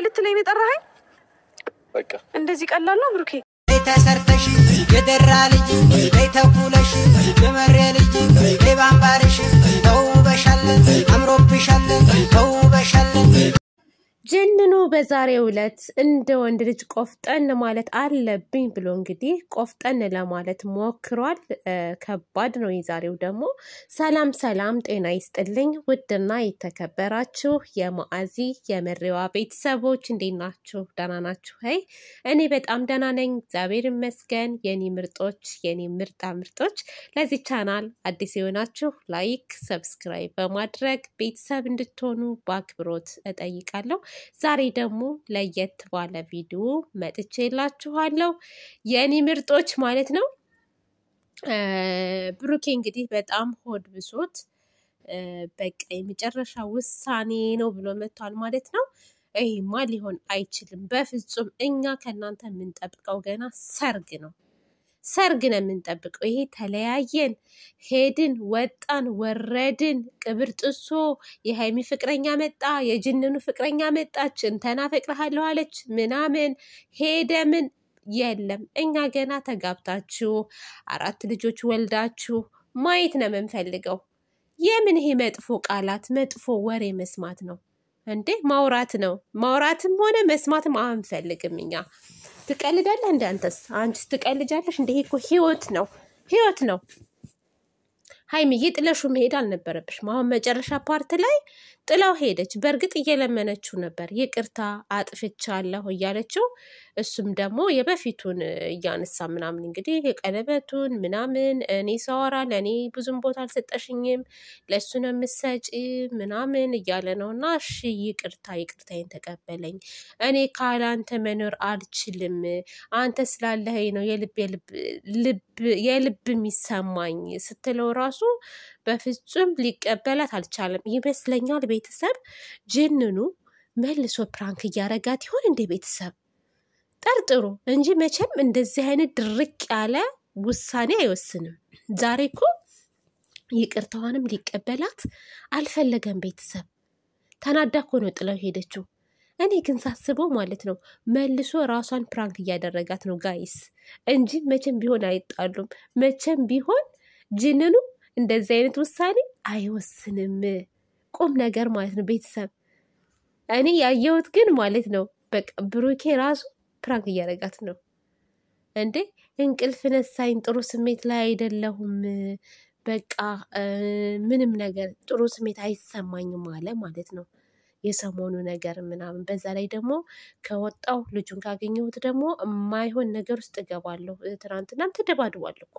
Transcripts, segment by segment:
ላይ ልትለኝ ነው የጠራኸኝ? በቃ እንደዚህ ቀላል ነው ብሩኬ? ተሰርተሽ የደራ ልጅ ተኩለሽ የመሬ ልጅ ባምባርሽ ተውበሻለን አምሮብሻለን ተውበሻለን ጀንኑ በዛሬው ዕለት እንደ ወንድ ልጅ ቆፍጠን ማለት አለብኝ ብሎ እንግዲህ ቆፍጠን ለማለት ሞክሯል። ከባድ ነው የዛሬው ደግሞ። ሰላም ሰላም ጤና ይስጥልኝ ውድና የተከበራችሁ የማአዚ የመሪዋ ቤተሰቦች እንዴት ናችሁ? ደህና ናችሁ? እኔ በጣም ደህና ነኝ እግዚአብሔር ይመስገን። የኔ ምርጦች የኔ ምርጦች ለዚህ ቻናል አዲስ የሆናችሁ ላይክ ሰብስክራይብ በማድረግ ቤተሰብ እንድትሆኑ በአክብሮት እጠይቃለሁ። ዛሬ ደግሞ ለየት ባለ ቪዲዮ መጥቼላችኋለሁ የኔ ምርጦች ማለት ነው። ብሩኬ እንግዲህ በጣም ሆድ ብሶት በቃ የመጨረሻ ውሳኔ ነው ብሎ መጥቷል ማለት ነው። ይሄማ ሊሆን አይችልም በፍጹም። እኛ ከእናንተ የምንጠብቀው ገና ሰርግ ነው። ሰርግ ነው የምንጠብቀው። ይሄ ተለያየን ሄድን ወጣን ወረድን ቅብር ጥሶ የሃይሚ ፍቅረኛ መጣ የጅንኑ ፍቅረኛ መጣች እንተና ፈቅረሃለሁ አለች ምናምን ሄደ ምን የለም። እኛ ገና ተጋብታችሁ 4 ልጆች ወልዳችሁ ማየት ነው የምንፈልገው። የምን ይሄ መጥፎ ቃላት መጥፎ ወሬ መስማት ነው እንዴ? ማውራት ነው። ማውራትም ሆነ መስማትም አንፈልግም እኛ። ትቀልዳለህ እንደ አንተስ? አንቺስ ትቀልጃለሽ እንደ? ይሄ እኮ ህይወት ነው፣ ህይወት ነው። ሃይሚዬ ጥለሹ መሄድ አልነበረብሽም። አሁን መጨረሻ ፓርት ላይ ጥላው ሄደች። በእርግጥ እየለመነችው ነበር ይቅርታ አጥፍቻለሁ እያለችው፣ እሱም ደግሞ የበፊቱን እያነሳ ምናምን እንግዲህ የቀለበቱን ምናምን እኔ ሳወራ ለእኔ ብዙም ቦታ አልሰጠሽኝም ለእሱ ነው የምትሰጪ ምናምን እያለ ነው። እና እሺ ይቅርታዬን ተቀበለኝ፣ እኔ ካላንተ መኖር አልችልም፣ አንተ ስላለኸኝ ነው የልብ የሚሰማኝ ስትለው ራሱ በፍጹም ሊቀበላት አልቻለም ይመስለኛል። ቤተሰብ ጅንኑ መልሶ ፕራንክ እያረጋት ይሆን እንደ ቤተሰብ ጠርጥሩ እንጂ መቼም እንደዚህ አይነት ድርቅ ያለ ውሳኔ አይወስንም። ዛሬ እኮ ይቅርታዋንም ሊቀበላት አልፈለገም። ቤተሰብ ተናዳ እኮ ነው ጥለው ሄደችው። እኔ ግን ሳስበው ማለት ነው መልሶ ራሷን ፕራንክ እያደረጋት ነው ጋይስ እንጂ መቼም ቢሆን አይጣሉም። መቼም ቢሆን ጅንኑ እንደዚህ አይነት ውሳኔ አይወስንም። ቁም ነገር ማለት ነው ቤተሰብ። እኔ ያየሁት ግን ማለት ነው በቃ ብሩኬ ራሱ ፕራንክ እያደረጋት ነው እንዴ። እንቅልፍ ነሳኝ፣ ጥሩ ስሜት ላይ አይደለሁም፣ በቃ ምንም ነገር ጥሩ ስሜት አይሰማኝም አለ ማለት ነው። የሰሞኑ ነገር ምናምን በዛ ላይ ደግሞ ከወጣው ልጁን ካገኘሁት ደግሞ የማይሆን ነገር ውስጥ እገባለሁ። ትናንትናም ተደባድቧል እኮ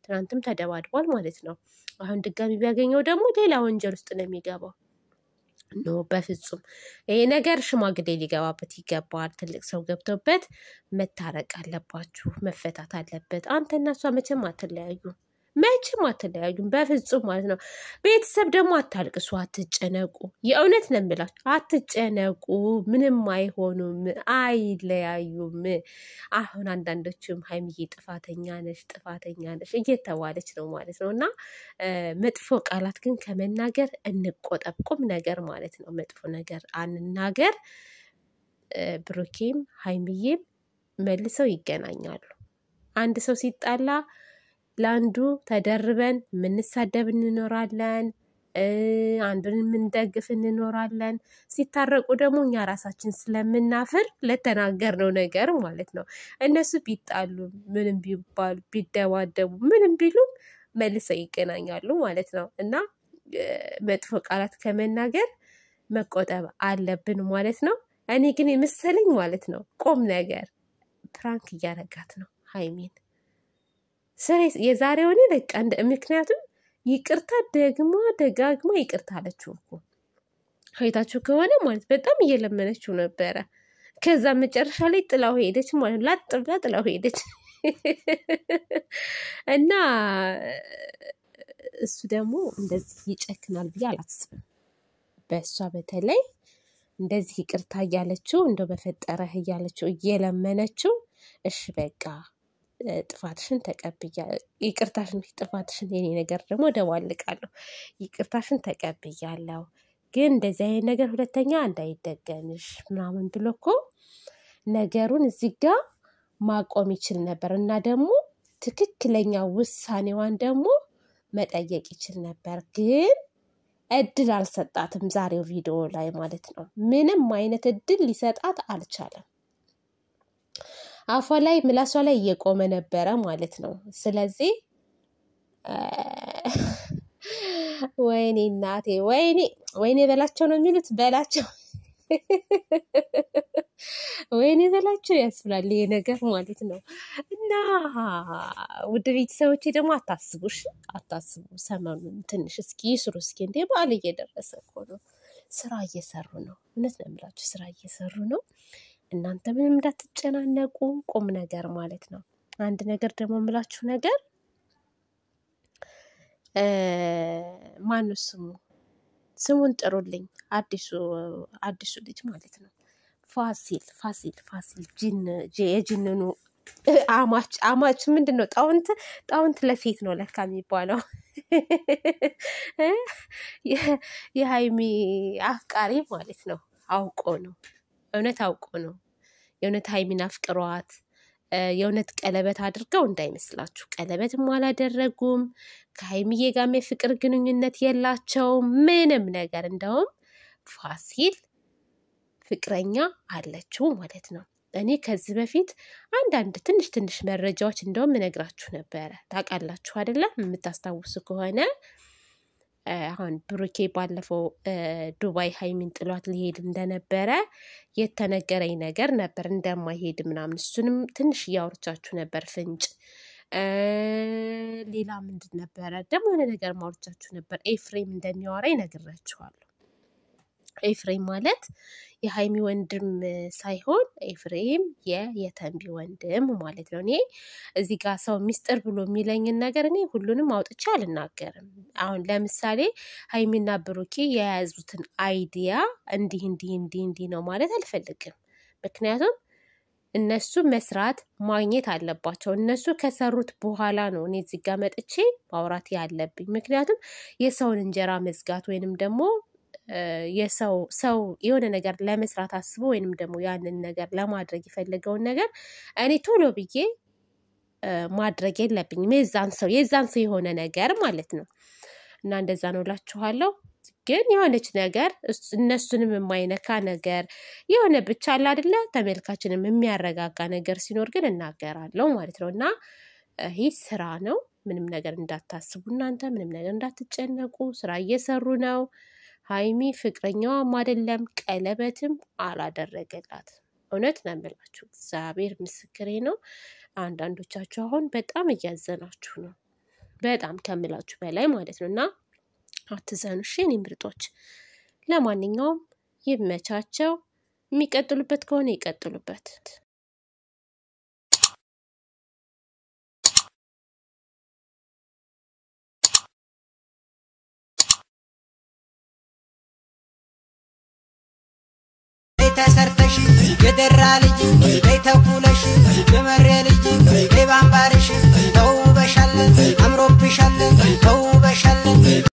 ትናንትም ተደባድቧል ማለት ነው። አሁን ድጋሚ ቢያገኘው ደግሞ ሌላ ወንጀል ውስጥ ነው የሚገባው። ኖ በፍጹም ይሄ ነገር ሽማግሌ ሊገባበት ይገባል። ትልቅ ሰው ገብቶበት መታረቅ አለባችሁ፣ መፈታት አለበት። አንተና እሷ መቼም አትለያዩም በፍጹም ማለት ነው። ቤተሰብ ደግሞ አታልቅሱ፣ አትጨነቁ። የእውነት ነው የምላችሁ አትጨነቁ። ምንም አይሆኑም፣ አይለያዩም። አሁን አንዳንዶቹም ሃይሚዬ ጥፋተኛ ነሽ እየተባለች ነው ማለት ነው። እና መጥፎ ቃላት ግን ከመናገር እንቆጠብ። ቁም ነገር ማለት ነው። መጥፎ ነገር አንናገር። ብሩኬም ሃይሚዬም መልሰው ይገናኛሉ። አንድ ሰው ሲጣላ ለአንዱ ተደርበን የምንሳደብ እንኖራለን፣ አንዱን የምንደግፍ እንኖራለን። ሲታረቁ ደግሞ እኛ ራሳችን ስለምናፍር ለተናገርነው ነገር ማለት ነው። እነሱ ቢጣሉ ምንም ቢባሉ ቢደባደቡ ምንም ቢሉም መልሰው ይገናኛሉ ማለት ነው። እና መጥፎ ቃላት ከመናገር መቆጠብ አለብን ማለት ነው። እኔ ግን የመሰለኝ ማለት ነው ቁም ነገር ፕራንክ እያረጋት ነው ሃይሚን። ስሬስ የዛሬው እኔ በቃ ምክንያቱም ይቅርታ ደጋግማ ይቅርታ አለችው እኮ አይታችሁ ከሆነ ማለት በጣም እየለመነችው ነበረ። ከዛ መጨረሻ ላይ ጥላው ሄደች ማለት ላጥ ብላ ጥላው ሄደች። እና እሱ ደግሞ እንደዚህ ይጨክናል ብዬ አላስብም። በእሷ በተለይ እንደዚህ ይቅርታ እያለችው እንደው በፈጠረህ እያለችው እየለመነችው እሺ በቃ ጥፋትሽን ተቀብያለሁ፣ ጥፋትሽን የኔ ነገር ደግሞ ደዋልቃለሁ፣ ይቅርታሽን ተቀብያለሁ፣ ግን እንደዚህ አይነት ነገር ሁለተኛ እንዳይደገምሽ ምናምን ብሎ እኮ ነገሩን እዚህ ጋር ማቆም ይችል ነበር እና ደግሞ ትክክለኛ ውሳኔዋን ደግሞ መጠየቅ ይችል ነበር። ግን እድል አልሰጣትም ዛሬው ቪዲዮ ላይ ማለት ነው። ምንም አይነት እድል ሊሰጣት አልቻለም። አፏ ላይ ምላሷ ላይ እየቆመ ነበረ ማለት ነው። ስለዚህ ወይኔ እናቴ ወይኔ በላቸው ነው የሚሉት በላቸው ወይኔ በላቸው ያስብላል ይሄ ነገር ማለት ነው። እና ውድ ቤተሰቦቼ ደግሞ አታስቡ ሰሞኑን ትንሽ እስኪ ይስሩ እስኪ እንደ በዓል እየደረሰ እኮ ነው። ስራ እየሰሩ ነው። እውነት ነው የምላችሁ ስራ እየሰሩ ነው። እናንተ ምንም እንዳትጨናነቁ ቁም ነገር ማለት ነው። አንድ ነገር ደግሞ የምላችሁ ነገር ማነው ስሙን ጥሩልኝ። አዲሱ ልጅ ማለት ነው ፋሲል የጅንኑ አማች ምንድነው ጣውንት ለሴት ነው ለካ የሚባለው የሃይሚ አፍቃሪ ማለት ነው። አውቆ ነው የእውነት ሃይሚን አፍቅሯት የእውነት ቀለበት አድርገው እንዳይመስላችሁ። ቀለበትም አላደረጉም። ከሃይሚዬ ጋር የፍቅር ግንኙነት የላቸውም ምንም ነገር። እንደውም ፋሲል ፍቅረኛ አለችው ማለት ነው። እኔ ከዚህ በፊት አንዳንድ ትንሽ መረጃዎች እንደውም እነግራችሁ ነበረ። ታውቃላችሁ አይደለም? የምታስታውሱ ከሆነ አሁን ብሩኬ ባለፈው ዱባይ ሃይሚን ጥሏት ሊሄድ እንደነበረ የተነገረኝ ነገር ነበር እንደማይሄድ ምናምን። እሱንም ትንሽ እያወርቻችሁ ነበር ፍንጭ። ሌላ ምንድን ነበረ ደግሞ የሆነ ነገር ማወርቻችሁ ነበር። ኤፍሬም እንደሚያወራኝ ነግራችኋለሁ። ኤፍሬም ማለት የሃይሚ ወንድም ሳይሆን ኤፍሬም የተንቢ ወንድም ማለት ነው። እኔ እዚህ ጋር ሰው ሚስጥር ብሎ የሚለኝን ነገር እኔ ሁሉንም አውጥቼ አልናገርም። አሁን ለምሳሌ ሃይሚና ብሩኬ የያዙትን አይዲያ እንዲህ ነው ማለት አልፈልግም። ምክንያቱም እነሱ መስራት ማግኘት አለባቸው። እነሱ ከሰሩት በኋላ ነው እኔ እዚህ ጋር መጥቼ ማውራት ያለብኝ። ምክንያቱም የሰውን እንጀራ መዝጋት ወይንም ደግሞ ሰው የሆነ ነገር ለመስራት አስቦ ወይንም ደግሞ ያንን ነገር ለማድረግ የፈለገውን ነገር እኔ ቶሎ ብዬ ማድረግ የለብኝም። የዛን ሰው የሆነ ነገር ማለት ነው። እና እንደዛ ነው እላችኋለሁ። ግን የሆነች ነገር እነሱንም የማይነካ ነገር የሆነ ብቻ አለ አይደለ ተመልካችንም የሚያረጋጋ ነገር ሲኖር ግን እናገራለሁ ማለት ነው። እና ይሄ ስራ ነው። ምንም ነገር እንዳታስቡ እናንተ ምንም ነገር እንዳትጨነቁ። ስራ እየሰሩ ነው። ሃይሚ ፍቅረኛዋም አይደለም ቀለበትም አላደረገላት። እውነት ነው የምላችሁ እግዚአብሔር ምስክሬ ነው። አንዳንዶቻችሁ አሁን በጣም እያዘናችሁ ነው። በጣም ከምላችሁ በላይ ማለት ነው። እና አትዘኑ እሺ የኔ ምርጦች። ለማንኛውም ይመቻቸው። የሚቀጥሉበት ከሆነ ይቀጥሉበት። ተሰርተሽ የደራ ልጅ ተኩለሽ የመሬ ልጅ ባምባርሽ ተውበሻለን አምሮብሻለን ተውበሻለን